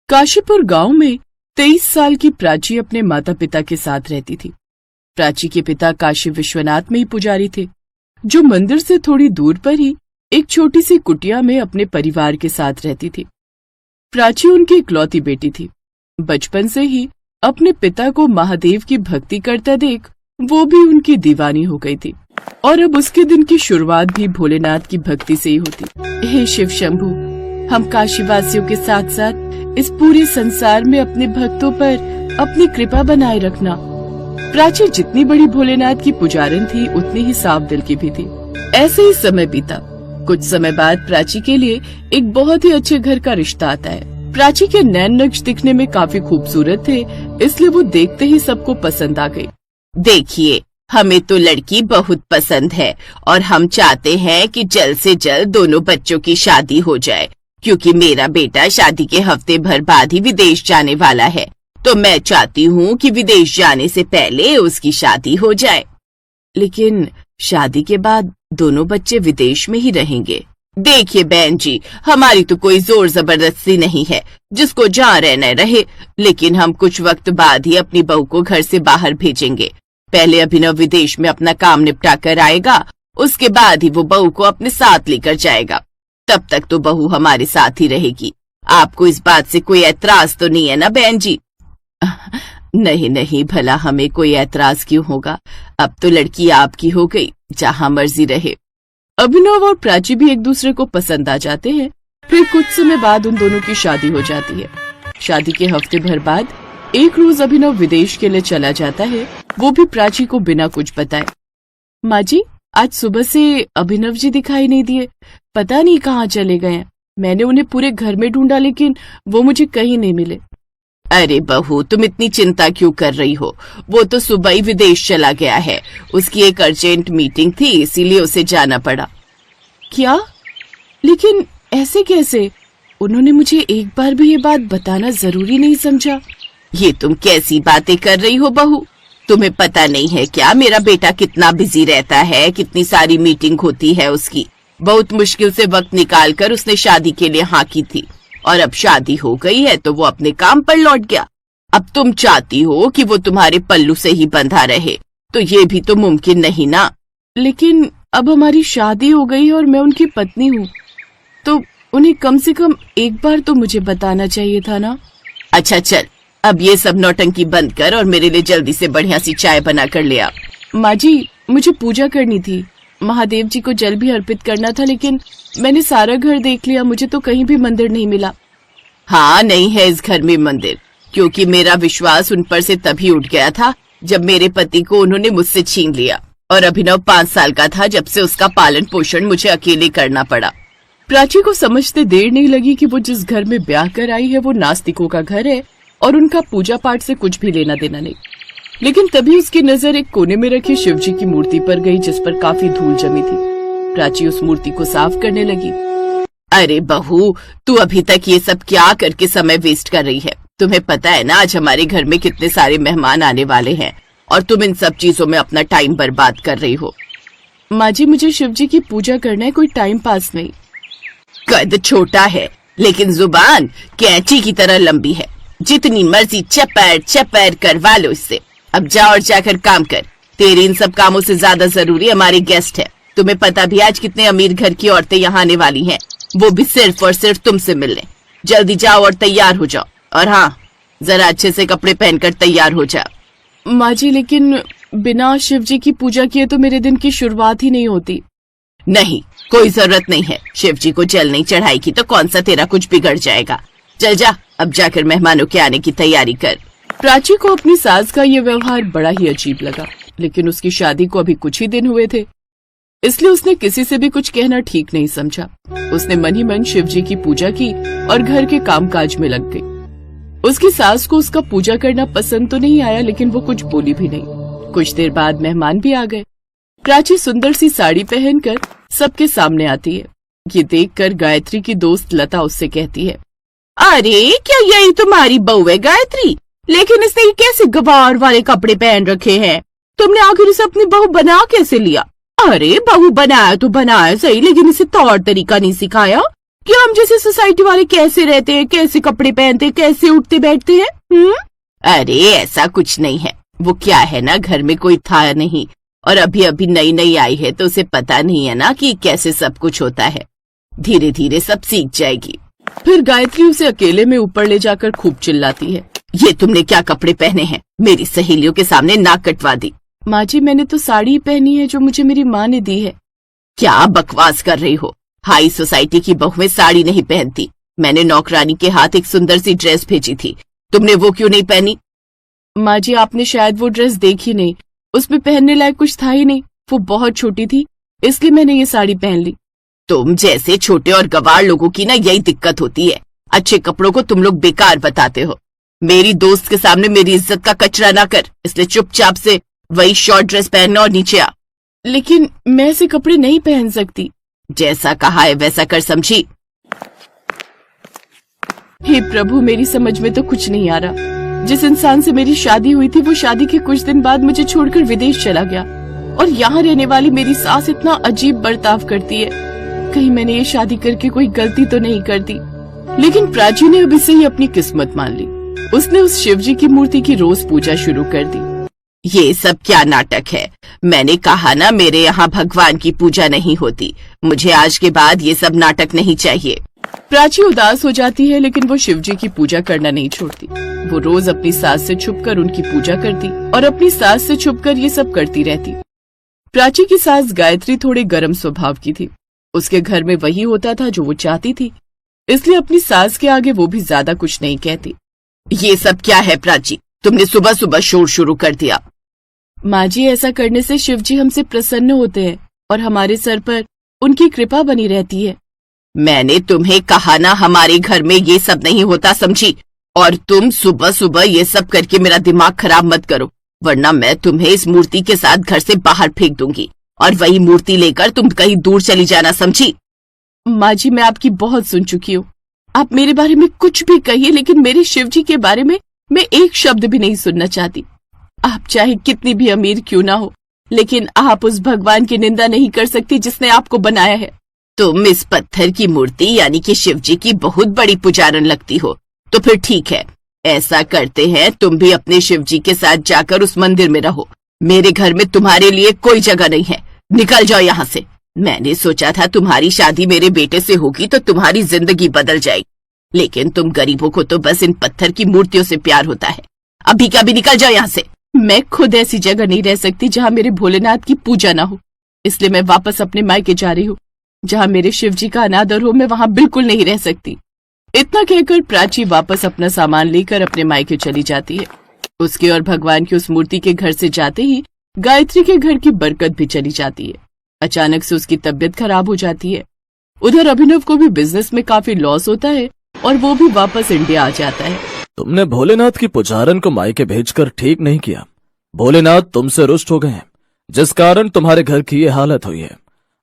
काशीपुर गांव में 23 साल की प्राची अपने माता पिता के साथ रहती थी। प्राची के पिता काशी विश्वनाथ में ही पुजारी थे, जो मंदिर से थोड़ी दूर पर ही एक छोटी सी कुटिया में अपने परिवार के साथ रहती थी। प्राची उनकी इकलौती बेटी थी। बचपन से ही अपने पिता को महादेव की भक्ति करता देख वो भी उनकी दीवानी हो गई थी और अब उसके दिन की शुरुआत भी भोलेनाथ की भक्ति से ही होती। हे शिव शंभू, हम काशीवासियों के साथ साथ इस पूरे संसार में अपने भक्तों पर अपनी कृपा बनाए रखना। प्राची जितनी बड़ी भोलेनाथ की पुजारन थी उतनी ही साफ दिल की भी थी। ऐसे ही समय बीता। कुछ समय बाद प्राची के लिए एक बहुत ही अच्छे घर का रिश्ता आता है। प्राची के नैन नक्श दिखने में काफी खूबसूरत थे, इसलिए वो देखते ही सबको पसंद आ गई। देखिए, हमें तो लड़की बहुत पसंद है और हम चाहते हैं कि जल्द से जल्द दोनों बच्चों की शादी हो जाए, क्योंकि मेरा बेटा शादी के हफ्ते भर बाद ही विदेश जाने वाला है। तो मैं चाहती हूँ कि विदेश जाने से पहले उसकी शादी हो जाए। लेकिन शादी के बाद दोनों बच्चे विदेश में ही रहेंगे। देखिए बहन जी, हमारी तो कोई जोर जबरदस्ती नहीं है, जिसको जहाँ रहना रहे, लेकिन हम कुछ वक्त बाद ही अपनी बहू को घर से बाहर भेजेंगे। पहले अभिनव विदेश में अपना काम निपटा कर आएगा, उसके बाद ही वो बहू को अपने साथ लेकर जाएगा। तब तक तो बहू हमारे साथ ही रहेगी। आपको इस बात से कोई ऐतराज तो नहीं है ना बहन जी? नहीं नहीं, भला हमें कोई ऐतराज क्यों होगा। अब तो लड़की आपकी हो गई, जहाँ मर्जी रहे। अभिनव और प्राची भी एक दूसरे को पसंद आ जाते हैं। फिर कुछ समय बाद उन दोनों की शादी हो जाती है। शादी के हफ्ते भर बाद एक रोज अभिनव विदेश के लिए चला जाता है, वो भी प्राची को बिना कुछ बताए। माँ जी, आज सुबह से अभिनव जी दिखाई नहीं दिए, पता नहीं कहाँ चले गए हैं। मैंने उन्हें पूरे घर में ढूंढा, लेकिन वो मुझे कहीं नहीं मिले। अरे बहू, तुम इतनी चिंता क्यों कर रही हो? वो तो सुबह ही विदेश चला गया है। उसकी एक अर्जेंट मीटिंग थी, इसीलिए उसे जाना पड़ा। क्या? लेकिन ऐसे कैसे? उन्होंने मुझे एक बार भी ये बात बताना जरूरी नहीं समझा। ये तुम कैसी बातें कर रही हो बहू? तुम्हें पता नहीं है क्या मेरा बेटा कितना बिजी रहता है, कितनी सारी मीटिंग होती है उसकी। बहुत मुश्किल से वक्त निकाल कर उसने शादी के लिए हाँ की थी, और अब शादी हो गई है तो वो अपने काम पर लौट गया। अब तुम चाहती हो कि वो तुम्हारे पल्लू से ही बंधा रहे, तो ये भी तो मुमकिन नहीं ना। लेकिन अब हमारी शादी हो गई और मैं उनकी पत्नी हूँ, तो उन्हें कम से कम एक बार तो मुझे बताना चाहिए था ना। अच्छा चल, अब ये सब नौटंकी बंद कर और मेरे लिए जल्दी से बढ़िया सी चाय बना कर ले आ। माँ जी, मुझे पूजा करनी थी, महादेव जी को जल भी अर्पित करना था, लेकिन मैंने सारा घर देख लिया, मुझे तो कहीं भी मंदिर नहीं मिला। हाँ, नहीं है इस घर में मंदिर, क्योंकि मेरा विश्वास उन पर से तभी उठ गया था जब मेरे पति को उन्होंने मुझसे छीन लिया, और अभिनव 5 साल का था जब से उसका पालन पोषण मुझे अकेले करना पड़ा। प्राची को समझते देर नहीं लगी कि वो जिस घर में ब्याह कर आई है वो नास्तिकों का घर है और उनका पूजा पाठ से कुछ भी लेना देना नहीं। लेकिन तभी उसकी नजर एक कोने में रखी शिवजी की मूर्ति पर गई, जिस पर काफी धूल जमी थी। प्राची उस मूर्ति को साफ करने लगी। अरे बहू, तू अभी तक ये सब क्या करके समय वेस्ट कर रही है? तुम्हें पता है ना आज हमारे घर में कितने सारे मेहमान आने वाले हैं, और तुम इन सब चीजों में अपना टाइम बर्बाद कर रही हो। माँ जी, मुझे शिवजी की पूजा करना है, कोई टाइम पास नहीं। कद छोटा है लेकिन जुबान कैंची की तरह लंबी है। जितनी मर्जी चपर चपर करवा लो इससे। अब जा और जाकर काम कर। तेरे इन सब कामों से ज्यादा जरूरी हमारे गेस्ट है। तुम्हें पता भी आज कितने अमीर घर की औरतें यहाँ आने वाली हैं, वो भी सिर्फ और सिर्फ तुमसे मिलने। जल्दी जाओ और तैयार हो जाओ, और हाँ, जरा अच्छे से कपड़े पहनकर तैयार हो जा। माँ जी, लेकिन बिना शिवजी की पूजा किए तो मेरे दिन की शुरुआत ही नहीं होती। नहीं, कोई जरूरत नहीं है। शिवजी को जल नहीं चढ़ाई की तो कौन सा तेरा कुछ बिगड़ जाएगा। चल जा, अब जाकर मेहमानों के आने की तैयारी कर। प्राची को अपनी सास का ये व्यवहार बड़ा ही अजीब लगा, लेकिन उसकी शादी को अभी कुछ ही दिन हुए थे, इसलिए उसने किसी से भी कुछ कहना ठीक नहीं समझा। उसने मन ही मन शिवजी की पूजा की और घर के कामकाज में लग गई। उसकी सास को उसका पूजा करना पसंद तो नहीं आया, लेकिन वो कुछ बोली भी नहीं। कुछ देर बाद मेहमान भी आ गए। प्राची सुंदर सी साड़ी पहनकर सबके सामने आती है। ये देखकर गायत्री की दोस्त लता उससे कहती है, अरे क्या यही तुम्हारी बहू है गायत्री? लेकिन इसने ये कैसे गवार वाले कपड़े पहन रखे हैं? तुमने आखिर इसे अपनी बहू बना कैसे लिया? अरे बहू बनाया तो बनाया सही, लेकिन इसे तौर तरीका नहीं सिखाया। कि हम जैसे सोसाइटी वाले कैसे रहते हैं, कैसे कपड़े पहनते हैं, कैसे उठते बैठते हैं। अरे ऐसा कुछ नहीं है, वो क्या है ना, घर में कोई था नहीं और अभी अभी नई नई आई है तो उसे पता नहीं है ना कि कैसे सब कुछ होता है। धीरे धीरे सब सीख जाएगी। फिर गायत्री उसे अकेले में ऊपर ले जाकर खूब चिल्लाती है, ये तुमने क्या कपड़े पहने हैं, मेरी सहेलियों के सामने नाक कटवा दी। माँ जी मैंने तो साड़ी पहनी है जो मुझे मेरी माँ ने दी है। क्या बकवास कर रही हो, हाई सोसाइटी की बहुएं साड़ी नहीं पहनती। मैंने नौकरानी के हाथ एक सुंदर सी ड्रेस भेजी थी, तुमने वो क्यों नहीं पहनी? माँ जी आपने शायद वो ड्रेस देखी नहीं, उसमें पहनने लायक कुछ था ही नहीं, वो बहुत छोटी थी, इसलिए मैंने ये साड़ी पहन ली। तुम जैसे छोटे और गवार लोगों की ना यही दिक्कत होती है, अच्छे कपड़ों को तुम लोग बेकार बताते हो। मेरी दोस्त के सामने मेरी इज्जत का कचरा ना कर, इसलिए चुपचाप से वही शॉर्ट ड्रेस पहनना और नीचे आ। लेकिन मैं ऐसे कपड़े नहीं पहन सकती। जैसा कहा है वैसा कर, समझी? हे प्रभु मेरी समझ में तो कुछ नहीं आ रहा। जिस इंसान से मेरी शादी हुई थी वो शादी के कुछ दिन बाद मुझे छोड़कर विदेश चला गया और यहाँ रहने वाली मेरी सास इतना अजीब बर्ताव करती है। कहीं मैंने ये शादी करके कोई गलती तो नहीं कर दी। लेकिन प्राची ने अब इसे ही अपनी किस्मत मान ली। उसने उस शिवजी की मूर्ति की रोज पूजा शुरू कर दी। ये सब क्या नाटक है? मैंने कहा ना मेरे यहाँ भगवान की पूजा नहीं होती। मुझे आज के बाद ये सब नाटक नहीं चाहिए। प्राची उदास हो जाती है लेकिन वो शिवजी की पूजा करना नहीं छोड़ती। वो रोज अपनी सास से छुपकर उनकी पूजा करती और अपनी सास से छुपकर ये सब करती रहती। प्राची की सास गायत्री थोड़े गर्म स्वभाव की थी। उसके घर में वही होता था जो वो चाहती थी, इसलिए अपनी सास के आगे वो भी ज्यादा कुछ नहीं कहती। ये सब क्या है प्राची, तुमने सुबह सुबह शोर शुरू कर दिया। माँ जी ऐसा करने से शिवजी हमसे प्रसन्न होते हैं और हमारे सर पर उनकी कृपा बनी रहती है। मैंने तुम्हें कहा ना हमारे घर में ये सब नहीं होता, समझी? और तुम सुबह सुबह ये सब करके मेरा दिमाग खराब मत करो, वरना मैं तुम्हें इस मूर्ति के साथ घर से बाहर फेंक दूंगी और वही मूर्ति लेकर तुम कहीं दूर चली जाना, समझी? माँ जी मैं आपकी बहुत सुन चुकी हूँ। आप मेरे बारे में कुछ भी कहिए लेकिन मेरे शिवजी के बारे में मैं एक शब्द भी नहीं सुनना चाहती। आप चाहे कितनी भी अमीर क्यों ना हो, लेकिन आप उस भगवान की निंदा नहीं कर सकती जिसने आपको बनाया है। तुम इस पत्थर की मूर्ति यानी कि शिवजी की बहुत बड़ी पुजारन लगती हो। तो फिर ठीक है, ऐसा करते हैं, तुम भी अपने शिवजी के साथ जाकर उस मंदिर में रहो। मेरे घर में तुम्हारे लिए कोई जगह नहीं है, निकल जाओ यहाँ से। मैंने सोचा था तुम्हारी शादी मेरे बेटे से होगी तो तुम्हारी जिंदगी बदल जाएगी, लेकिन तुम गरीबों को तो बस इन पत्थर की मूर्तियों से प्यार होता है। अभी का भी निकल जाओ यहाँ से। मैं खुद ऐसी जगह नहीं रह सकती जहाँ मेरे भोलेनाथ की पूजा ना हो, इसलिए मैं वापस अपने मायके जा रही हूँ। जहाँ मेरे शिवजी का अनादर हो मैं वहाँ बिल्कुल नहीं रह सकती। इतना कहकर प्राची वापस अपना सामान लेकर अपने मायके चली जाती है। उसके और भगवान की उस मूर्ति के घर से जाते ही गायत्री के घर की बरकत भी चली जाती है। अचानक से उसकी तबीयत खराब हो जाती है। उधर अभिनव को भी बिजनेस में काफी लॉस होता है और वो भी वापस इंडिया आ जाता है। तुमने भोलेनाथ की पुजारन को मायके भेजकर ठीक नहीं किया। भोलेनाथ तुमसे रुष्ट हो गए हैं, जिस कारण तुम्हारे घर की ये हालत हुई है।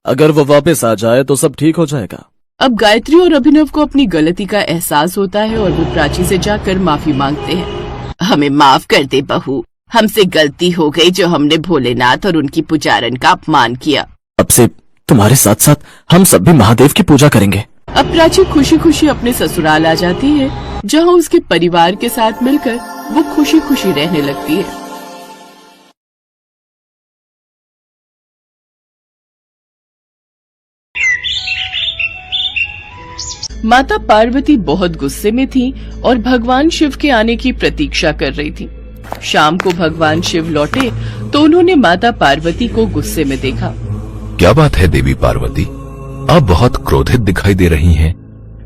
अगर वो वापस आ जाए तो सब ठीक हो जाएगा। अब गायत्री और अभिनव को अपनी गलती का एहसास होता है और वो प्राची से जाकर माफी मांगते हैं। हमें माफ कर दे बहू, हमसे गलती हो गई जो हमने भोलेनाथ और उनकी पुजारन का अपमान किया। अब से तुम्हारे साथ साथ हम सब भी महादेव की पूजा करेंगे। अब प्राची खुशी खुशी अपने ससुराल आ जाती है, जहाँ उसके परिवार के साथ मिलकर वो खुशी खुशी रहने लगती है। माता पार्वती बहुत गुस्से में थी और भगवान शिव के आने की प्रतीक्षा कर रही थी। शाम को भगवान शिव लौटे तो उन्होंने माता पार्वती को गुस्से में देखा। क्या बात है देवी पार्वती, आप बहुत क्रोधित दिखाई दे रही हैं।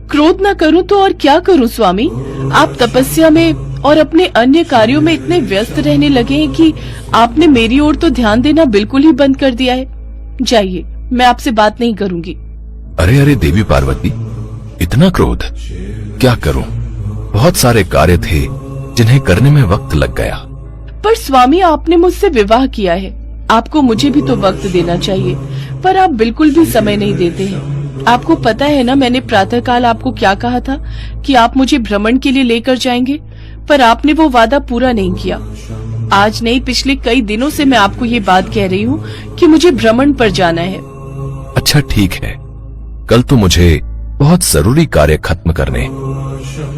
क्रोध न करूं तो और क्या करूं स्वामी, आप तपस्या में और अपने अन्य कार्यों में इतने व्यस्त रहने लगे हैं कि आपने मेरी ओर तो ध्यान देना बिल्कुल ही बंद कर दिया है। जाइए, मैं आपसे बात नहीं करूंगी। अरे अरे देवी पार्वती, इतना क्रोध, क्या करूं? बहुत सारे कार्य थे जिन्हें करने में वक्त लग गया। पर स्वामी आपने मुझसे विवाह किया है, आपको मुझे भी तो वक्त देना चाहिए, पर आप बिल्कुल भी समय नहीं देते हैं। आपको पता है ना मैंने प्रातःकाल आपको क्या कहा था कि आप मुझे भ्रमण के लिए लेकर जाएंगे, पर आपने वो वादा पूरा नहीं किया। आज नहीं, पिछले कई दिनों से मैं आपको ये बात कह रही हूँ कि मुझे भ्रमण पर जाना है। अच्छा ठीक है, कल तो मुझे बहुत जरूरी कार्य खत्म करने।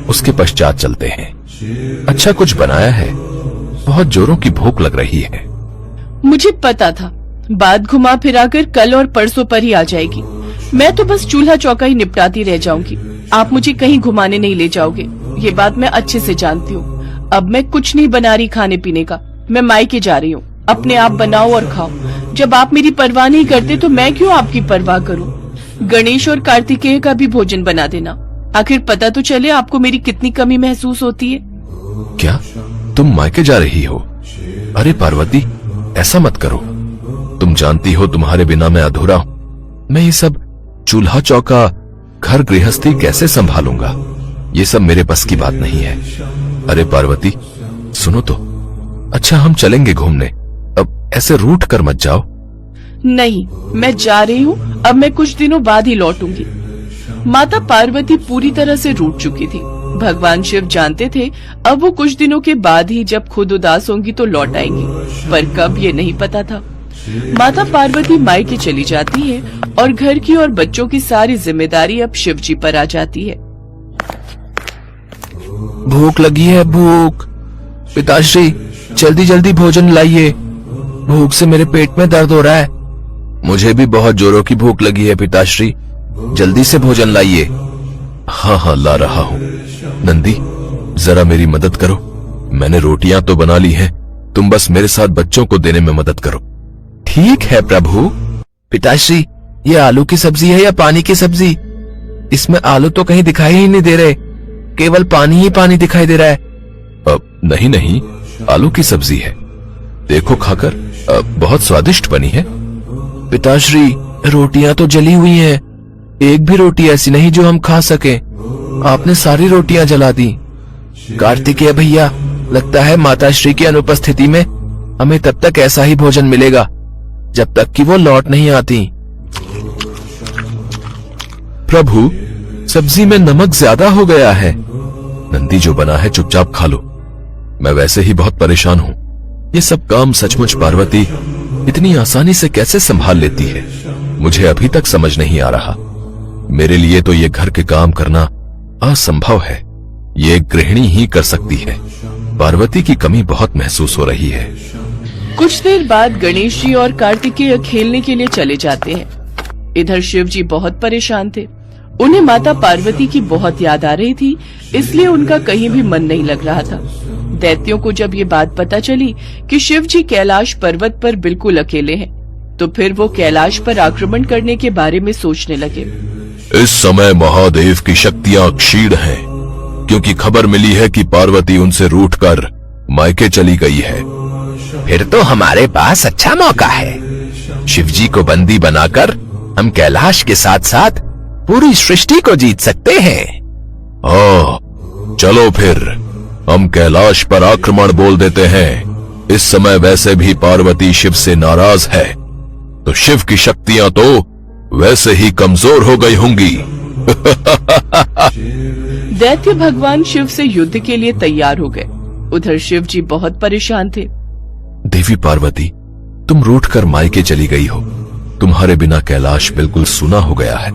उसके पश्चात चलते हैं। अच्छा कुछ बनाया है? बहुत जोरों की भूख लग रही है। मुझे पता था बात घुमा फिराकर कल और परसों पर ही आ जाएगी। मैं तो बस चूल्हा चौका ही निपटाती रह जाऊंगी। आप मुझे कहीं घुमाने नहीं ले जाओगे, ये बात मैं अच्छे से जानती हूँ। अब मैं कुछ नहीं बना रही खाने पीने का। मैं मायके जा रही हूँ। अपने आप बनाओ और खाओ। जब आप मेरी परवाह नहीं करते तो मैं क्यों आपकी परवाह करूँ? गणेश और कार्तिकेय का भी भोजन बना देना। आखिर पता तो चले आपको मेरी कितनी कमी महसूस होती है। क्या तुम मायके जा रही हो? अरे पार्वती, ऐसा मत करो। तुम जानती हो तुम्हारे बिना मैं अधूरा हूँ। मैं ये सब चूल्हा चौका, घर गृहस्थी कैसे संभालूंगा? ये सब मेरे बस की बात नहीं है। अरे पार्वती सुनो तो। अच्छा हम चलेंगे घूमने। अब ऐसे रूठ कर मत जाओ। नहीं, मैं जा रही हूँ। अब मैं कुछ दिनों बाद ही लौटूंगी। माता पार्वती पूरी तरह से रूठ चुकी थी। भगवान शिव जानते थे अब वो कुछ दिनों के बाद ही जब खुद उदास होंगी तो लौट आएंगी, पर कब ये नहीं पता था। माता पार्वती मायके चली जाती है और घर की और बच्चों की सारी जिम्मेदारी अब शिव जी पर आ जाती है। भूख लगी है, भूख। पिताश्री जल्दी जल्दी भोजन लाइए। भूख से मेरे पेट में दर्द हो रहा है। मुझे भी बहुत जोरों की भूख लगी है पिताश्री, जल्दी से भोजन लाइए। हाँ हाँ ला रहा हूँ। नंदी जरा मेरी मदद करो। मैंने रोटियां तो बना ली हैं, तुम बस मेरे साथ बच्चों को देने में मदद करो। ठीक है प्रभु। पिताश्री ये आलू की सब्जी है या पानी की सब्जी? इसमें आलू तो कहीं दिखाई ही नहीं दे रहे, केवल पानी ही पानी दिखाई दे रहा है। नहीं नहीं, आलू की सब्जी है। देखो खाकर, बहुत स्वादिष्ट बनी है। पिताश्री रोटियां तो जली हुई हैं, एक भी रोटी ऐसी नहीं जो हम खा सके। आपने सारी रोटियां जला दी। कार्तिकेय भैया, लगता है माताश्री की अनुपस्थिति में हमें तब तक ऐसा ही भोजन मिलेगा जब तक कि वो लौट नहीं आती। प्रभु सब्जी में नमक ज्यादा हो गया है। नंदी जो बना है चुपचाप खा लो। मैं वैसे ही बहुत परेशान हूँ। ये सब काम सचमुच पार्वती इतनी आसानी से कैसे संभाल लेती है, मुझे अभी तक समझ नहीं आ रहा। मेरे लिए तो ये घर के काम करना असंभव है। ये एक गृहिणी ही कर सकती है। पार्वती की कमी बहुत महसूस हो रही है। कुछ देर बाद गणेश जी और कार्तिकेय खेलने के लिए चले जाते हैं। इधर शिव जी बहुत परेशान थे। उन्हें माता पार्वती की बहुत याद आ रही थी, इसलिए उनका कहीं भी मन नहीं लग रहा था। दैत्यों को जब ये बात पता चली कि शिव जी कैलाश पर्वत पर बिल्कुल अकेले हैं, तो फिर वो कैलाश पर आक्रमण करने के बारे में सोचने लगे। इस समय महादेव की शक्तियां क्षीण हैं, क्योंकि खबर मिली है कि पार्वती उनसे रूठकर मायके चली गई है। फिर तो हमारे पास अच्छा मौका है। शिवजी को बंदी बनाकर हम कैलाश के साथ साथ पूरी सृष्टि को जीत सकते हैं। चलो फिर हम कैलाश पर आक्रमण बोल देते हैं। इस समय वैसे भी पार्वती शिव से नाराज है, तो शिव की शक्तियां तो वैसे ही कमजोर हो गई होंगी। दैत्य भगवान शिव से युद्ध के लिए तैयार हो गए। उधर शिव जी बहुत परेशान थे। देवी पार्वती, तुम रूठकर मायके चली गई हो। तुम्हारे बिना कैलाश बिल्कुल सूना हो गया है।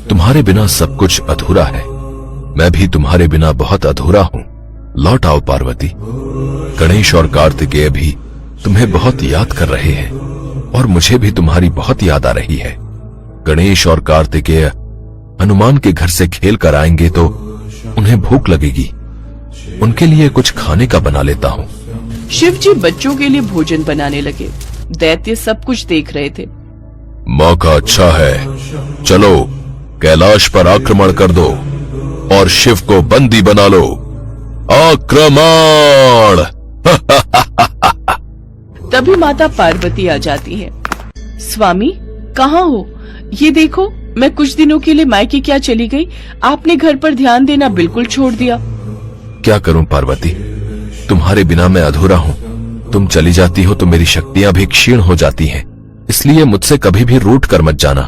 तुम्हारे बिना सब कुछ अधूरा है। मैं भी तुम्हारे बिना बहुत अधूरा हूँ। लौट आओ पार्वती। गणेश और कार्तिकेय भी तुम्हें बहुत याद कर रहे हैं और मुझे भी तुम्हारी बहुत याद आ रही है। गणेश और कार्तिकेय हनुमान के घर से खेल कर आएंगे तो उन्हें भूख लगेगी। उनके लिए कुछ खाने का बना लेता हूँ। शिव जी बच्चों के लिए भोजन बनाने लगे। दैत्य सब कुछ देख रहे थे। मौका अच्छा है, चलो कैलाश पर आक्रमण कर दो और शिव को बंदी बना लो। आक्रमण! तभी माता पार्वती आ जाती है। स्वामी कहाँ हो? ये देखो, मैं कुछ दिनों के लिए मायके क्या चली गई। आपने घर पर ध्यान देना बिल्कुल छोड़ दिया। क्या करूं पार्वती, तुम्हारे बिना मैं अधूरा हूँ। तुम चली जाती हो तो मेरी शक्तियां भी क्षीण हो जाती हैं, इसलिए मुझसे कभी भी रूठ कर मत जाना।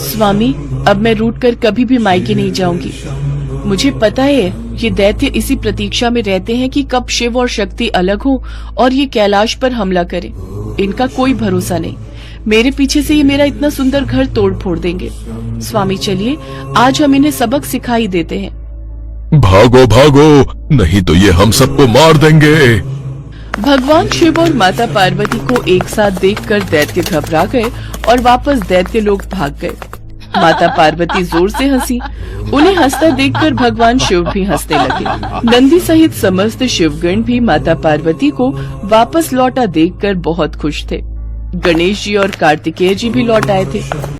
स्वामी, अब मैं रूठ कर कभी भी मायके नहीं जाऊंगी। मुझे पता है ये दैत्य इसी प्रतीक्षा में रहते हैं कि कब शिव और शक्ति अलग हो और ये कैलाश पर हमला करें। इनका कोई भरोसा नहीं। मेरे पीछे से ये मेरा इतना सुंदर घर तोड़ फोड़ देंगे। स्वामी चलिए, आज हम इन्हें सबक सिखाई देते हैं। भागो भागो, नहीं तो ये हम सबको मार देंगे। भगवान शिव और माता पार्वती को एक साथ देखकर दैत्य घबरा गए और वापस दैत्य लोग भाग गए। माता पार्वती जोर से हंसी। उन्हें हंसता देखकर भगवान शिव भी हंसने लगे। नंदी सहित समस्त शिवगण भी माता पार्वती को वापस लौटा देखकर बहुत खुश थे। गणेश जी और कार्तिकेय जी भी लौट आए थे।